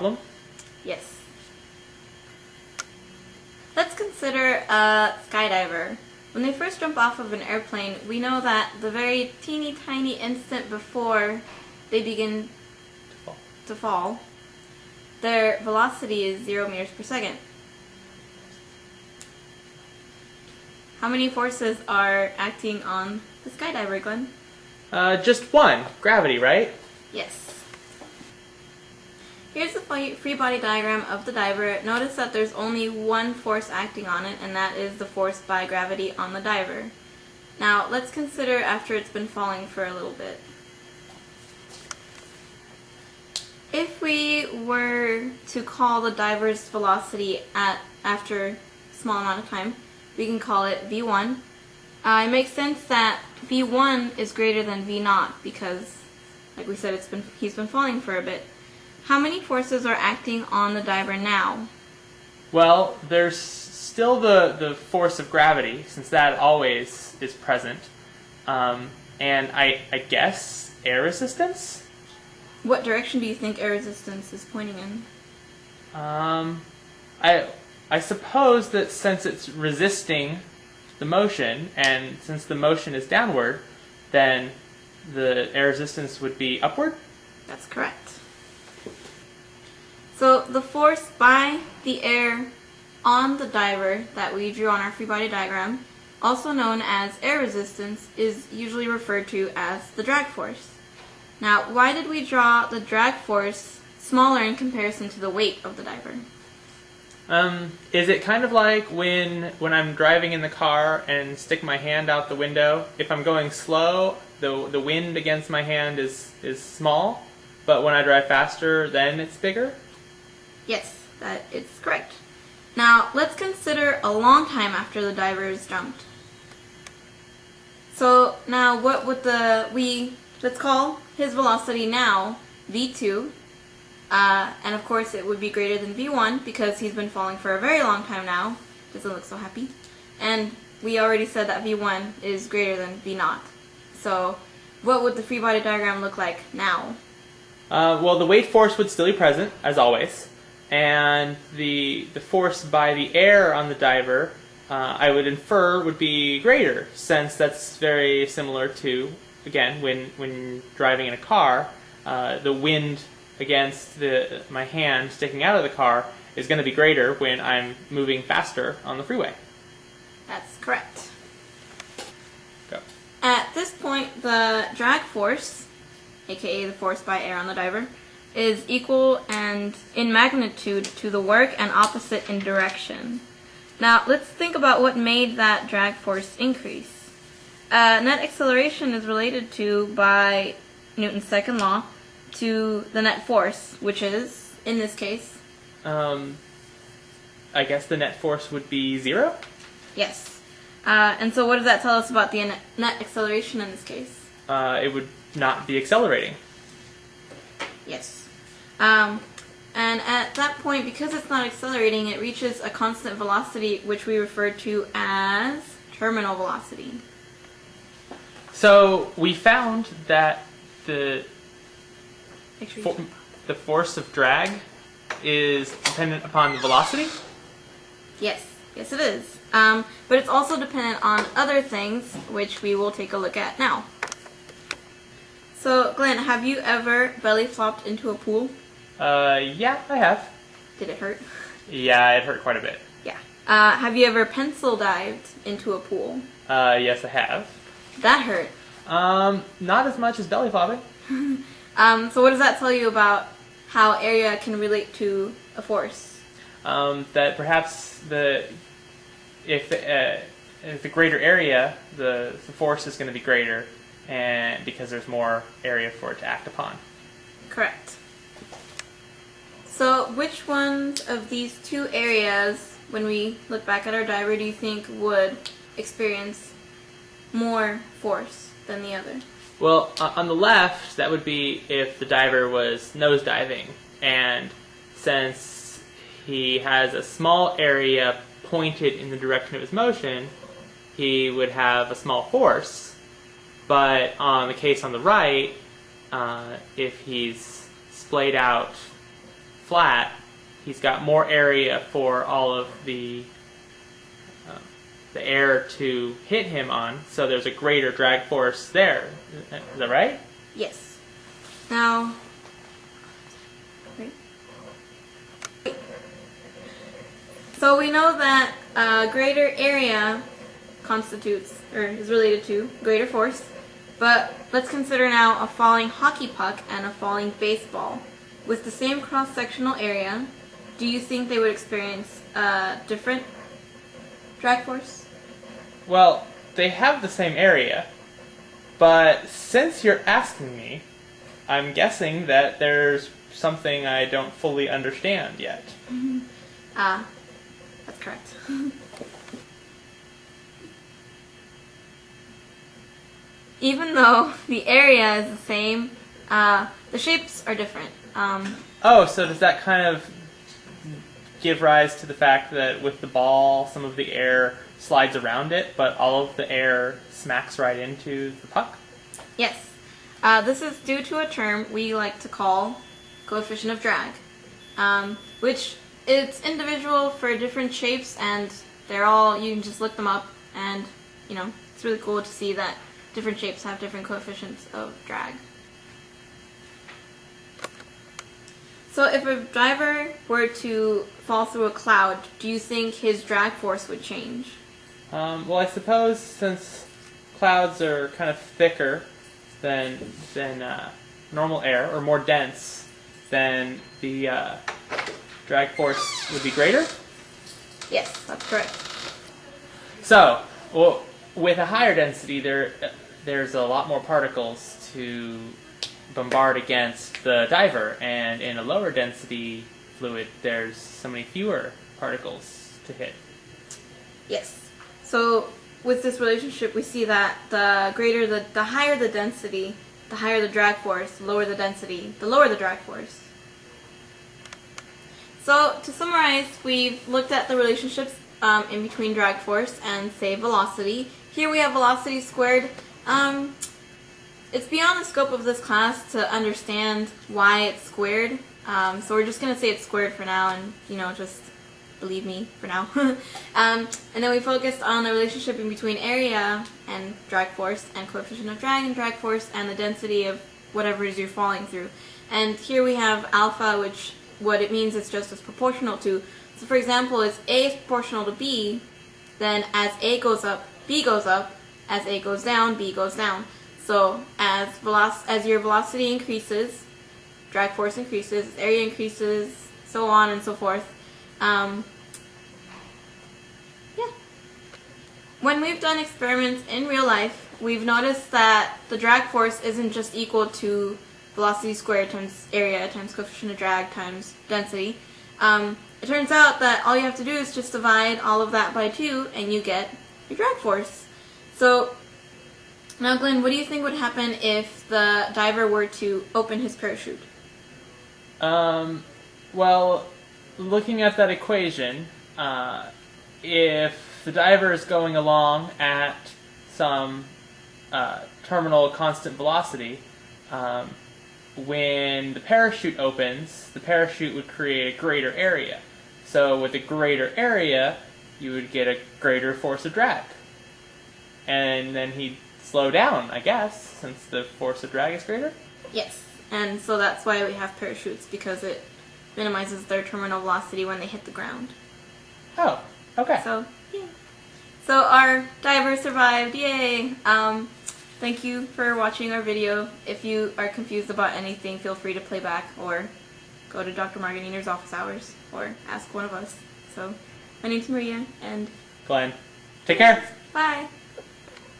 problem? Yes. Let's consider a skydiver. When they first jump off of an airplane, we know that the very teeny tiny instant before they begin to fall, their velocity is 0 meters per second. How many forces are acting on the skydiver, Glenn? Just one. Gravity, right? Yes. Here's the free body diagram of the diver. Notice that there's only one force acting on it, and that is the force by gravity on the diver. Now, let's consider after it's been falling for a little bit. If we were to call the diver's velocity after a small amount of time, we can call it V1. It makes sense that V1 is greater than V0 because, like we said, he's been falling for a bit. How many forces are acting on the diver now? Well, there's still the force of gravity, since that always is present. And I guess air resistance? What direction do you think air resistance is pointing in? I suppose that since it's resisting the motion, and since the motion is downward, then the air resistance would be upward? That's correct. So the force by the air on the diver that we drew on our free body diagram, also known as air resistance, is usually referred to as the drag force. Now, why did we draw the drag force smaller in comparison to the weight of the diver? Is it kind of like when I'm driving in the car and stick my hand out the window? If I'm going slow, the wind against my hand is small, but when I drive faster, then it's bigger? Yes, that is correct. Now, let's consider a long time after the diver is jumped. So now what would let's call his velocity now V2. And of course it would be greater than V1 because he's been falling for a very long time now. Doesn't look so happy. And we already said that V1 is greater than V0. So what would the free body diagram look like now? Well, the weight force would still be present, as always. And the force by the air on the diver, I would infer, would be greater, since that's very similar to, again, when driving in a car, the wind against my hand sticking out of the car is going to be greater when I'm moving faster on the freeway. That's correct. Go. At this point, the drag force, aka the force by air on the diver, is equal and in magnitude to the work and opposite in direction. Now, let's think about what made that drag force increase. Net acceleration is related to, by Newton's second law, to the net force, which is, in this case... I guess the net force would be 0? Yes. And so what does that tell us about the net acceleration in this case? It would not be accelerating. Yes. And at that point, because it's not accelerating, it reaches a constant velocity, which we refer to as terminal velocity. So we found that the force of drag is dependent upon the velocity? Yes. Yes, it is. But it's also dependent on other things, which we will take a look at now. So, Glenn, have you ever belly flopped into a pool? Yeah, I have. Did it hurt? Yeah, it hurt quite a bit. Yeah. Have you ever pencil dived into a pool? Yes, I have. That hurt. Not as much as belly flopping. So what does that tell you about how area can relate to a force? That perhaps if a greater area, the force is going to be greater, and because there's more area for it to act upon. Correct. So which ones of these two areas, when we look back at our diver, do you think would experience more force than the other? Well, on the left, that would be if the diver was nose diving, and since he has a small area pointed in the direction of his motion, he would have a small force. But on the case on the right, if he's splayed out flat, he's got more area for all of the air to hit him on, so there's a greater drag force there. Is that right? Yes. Now, so we know that greater area constitutes, or is related to, greater force, but let's consider now a falling hockey puck and a falling baseball. With the same cross-sectional area, do you think they would experience a different drag force? Well, they have the same area, but since you're asking me, I'm guessing that there's something I don't fully understand yet. That's correct. Even though the area is the same, the shapes are different. Oh, so does that kind of give rise to the fact that with the ball, some of the air slides around it, but all of the air smacks right into the puck? Yes. This is due to a term we like to call coefficient of drag, which it's individual for different shapes, and they're all, you can just look them up, and, you know, it's really cool to see that different shapes have different coefficients of drag. So if a diver were to fall through a cloud, do you think his drag force would change? Well, I suppose since clouds are kind of thicker than normal air, or more dense, then the drag force would be greater? Yes, that's correct. So, well, with a higher density, there's a lot more particles to bombard against the diver, and in a lower density fluid, there's so many fewer particles to hit. Yes. So with this relationship, we see that the higher the density, the higher the drag force. The lower the density, the lower the drag force. So to summarize, we've looked at the relationships in between drag force and, say, velocity. Here we have velocity squared. It's beyond the scope of this class to understand why it's squared. So we're just going to say it's squared for now, and, you know, just believe me for now. And then we focused on the relationship in between area and drag force, and coefficient of drag and drag force, and the density of whatever it is you're falling through. And here we have alpha, which what it means is just as proportional to. So for example, as A is proportional to B, then as A goes up, B goes up. As A goes down, B goes down. So as your velocity increases, drag force increases, as area increases, so on and so forth. When we've done experiments in real life, we've noticed that the drag force isn't just equal to velocity squared times area times coefficient of drag times density. It turns out that all you have to do is just divide all of that by 2 and you get your drag force. So now, Glenn, what do you think would happen if the diver were to open his parachute? Well, looking at that equation, if the diver is going along at some terminal constant velocity, when the parachute opens, the parachute would create a greater area. So with a greater area, you would get a greater force of drag. And then he'd slow down, I guess, since the force of drag is greater? Yes, and so that's why we have parachutes, because it minimizes their terminal velocity when they hit the ground. Oh, okay. So, yeah. So our diver survived, yay! Thank you for watching our video. If you are confused about anything, feel free to play back or go to Dr. Margoniner's office hours or ask one of us. So, my name's Maria, and Glenn, take care. Bye!